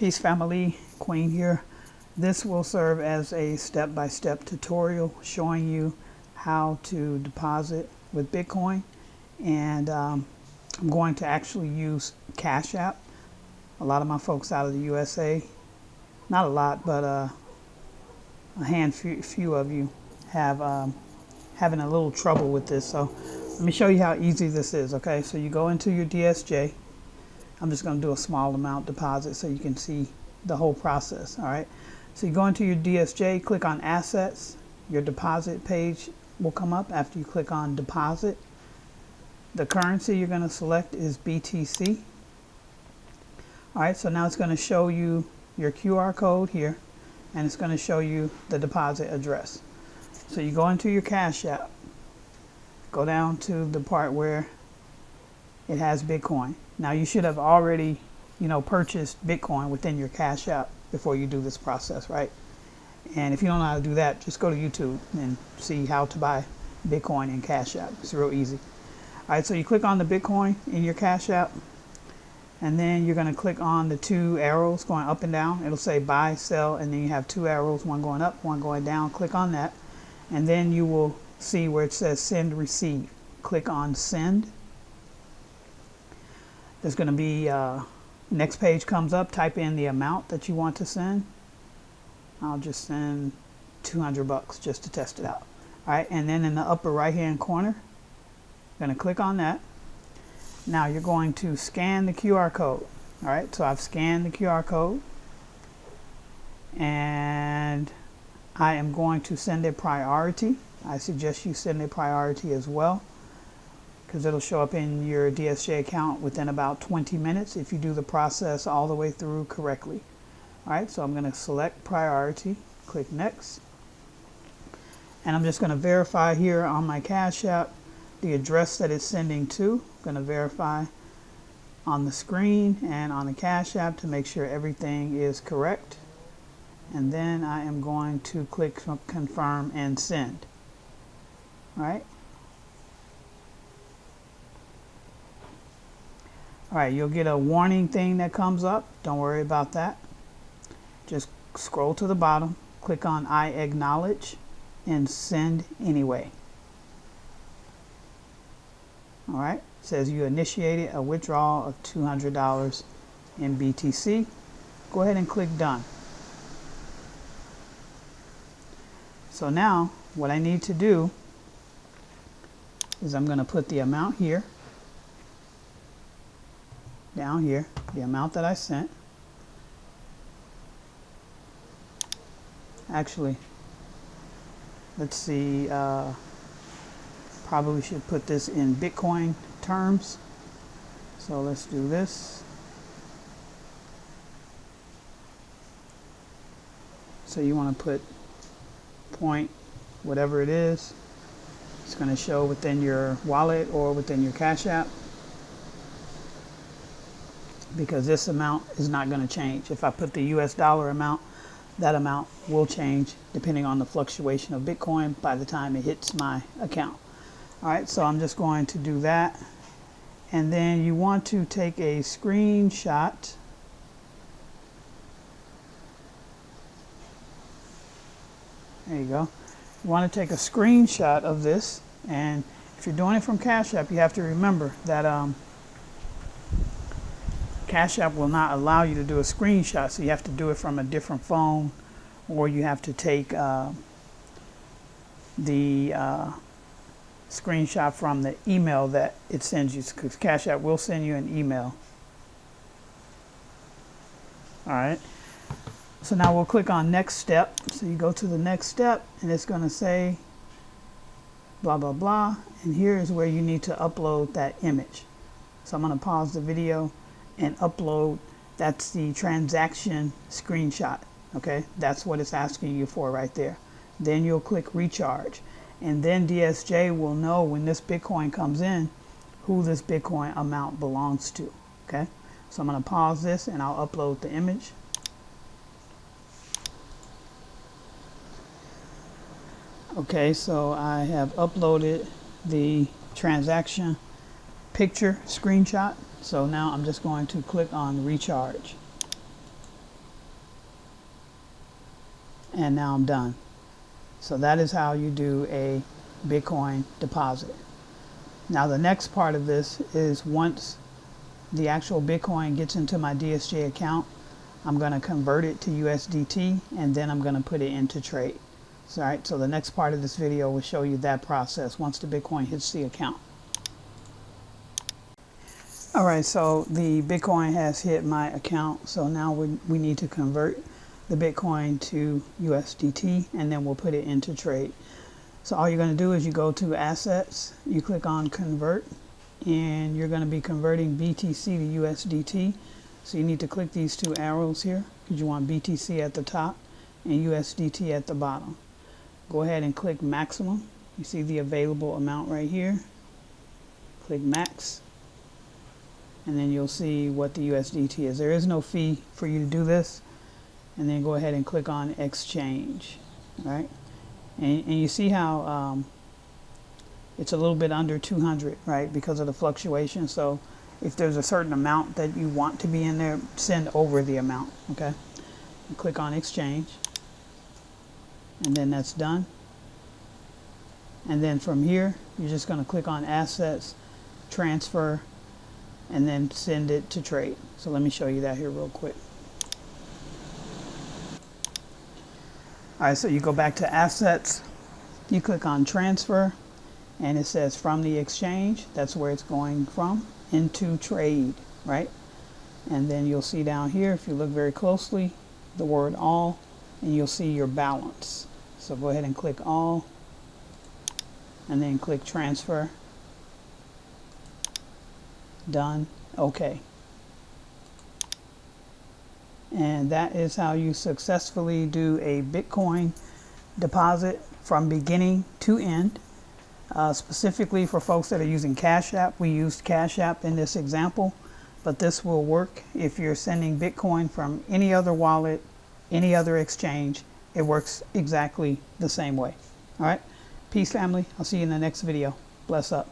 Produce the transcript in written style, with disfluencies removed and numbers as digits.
Peace family, Queen here. This will serve as a step-by-step tutorial showing you how to deposit with Bitcoin, and I'm going to actually use Cashapp. A lot of my folks out of the USA, not a lot, but a few of you have having a little trouble with this. So let me show you how easy this is. Okay, so you go into your DSJ. I'm just going to do a small amount deposit so you can see the whole process. All right, so you go into your DSJ, click on assets. Your deposit page will come up after you click on deposit. The currency you're going to select is BTC. All right, so now it's going to show you your QR code here, and it's going to show you the deposit address. So you go into your Cash App, go down to the part where it has Bitcoin. Now you should have already, purchased Bitcoin within your Cash App before you do this process, right? And if you don't know how to do that, just go to YouTube and see how to buy Bitcoin in Cash App. It's real easy. All right, so you click on the Bitcoin in your Cash App, and then you're going to click on the two arrows going up and down. It'll say buy, sell, and then you have two arrows, one going up, one going down. Click on that, and then you will see where it says send, receive. Click on send. There's going to be next page comes up. Type in the amount that you want to send. I'll just send $200 just to test it out. All right, and then in the upper right hand corner, I'm going to click on that. Now you're going to scan the QR code. All right, so I've scanned the QR code, and I am going to send a priority. I suggest you send a priority as well, because it'll show up in your DSJ account within about 20 minutes if you do the process all the way through correctly. All right, so I'm going to select priority, click next, and I'm just going to verify here on my Cash App the address that it's sending to. I'm going to verify on the screen and on the Cash App to make sure everything is correct, and then I am going to click confirm and send. All right. All right, you'll get a warning thing that comes up. Don't worry about that. Just scroll to the bottom, click on I acknowledge, and send anyway. All right, it says you initiated a withdrawal of $200 in BTC. Go ahead and click done. So now what I need to do is I'm going to put the amount here, down here, the amount that I sent. Actually, let's see, probably should put this in Bitcoin terms. So let's do this. So you want to put point, whatever it is. It's going to show within your wallet or within your Cash App, because this amount is not going to change. If I put the US dollar amount, that amount will change depending on the fluctuation of Bitcoin by the time it hits my account. All right, so I'm just going to do that. And then you want to take a screenshot. There you go. You want to take a screenshot of this. And if you're doing it from Cash App, you have to remember that Cash App will not allow you to do a screenshot, so you have to do it from a different phone, or you have to take the screenshot from the email that it sends you, because Cash App will send you an email. All right, so now we'll click on next step. So you go to the next step, and it's going to say blah blah blah, and here is where you need to upload that image. So I'm going to pause the video and upload. That's the transaction screenshot. Okay, that's what it's asking you for right there. Then you'll click recharge, and then DSJ will know when this Bitcoin comes in who this Bitcoin amount belongs to. Okay, so I'm going to pause this and I'll upload the image. Okay, so I have uploaded the transaction picture screenshot. So now I'm just going to click on recharge. and now I'm done. So that is how you do a Bitcoin deposit. Now the next part of this is once the actual Bitcoin gets into my DSJ account, I'm going to convert it to USDT and then I'm going to put it into trade. So, all right, so the next part of this video will show you that process once the Bitcoin hits the account. All right, so the Bitcoin has hit my account. So now we need to convert the Bitcoin to USDT and then we'll put it into trade. So all you're going to do is you go to assets, you click on convert, and you're going to be converting BTC to USDT. So you need to click these two arrows here because you want BTC at the top and USDT at the bottom. Go ahead and click maximum. You see the available amount right here. Click max. And then you'll see what the USDT is. There is no fee for you to do this. And then go ahead and click on exchange. All right. And you see how it's a little bit under 200, right, because of the fluctuation. So if there's a certain amount that you want to be in there, send over the amount, okay? And click on exchange. And then that's done. And then from here, you're just going to click on assets, transfer, and then send it to trade. So let me show you that here real quick. All right, so you go back to assets, you click on transfer, and it says from the exchange, that's where it's going from, into trade, right? And then you'll see down here, if you look very closely, the word all, and you'll see your balance. So go ahead and click all, and then click transfer, done, okay. And that is how you successfully do a Bitcoin deposit from beginning to end. Specifically for folks that are using Cashapp, we used Cashapp in this example, but this will work if you're sending Bitcoin from any other wallet, any other exchange. It works exactly the same way. All right, peace family. I'll see you in the next video. Bless up.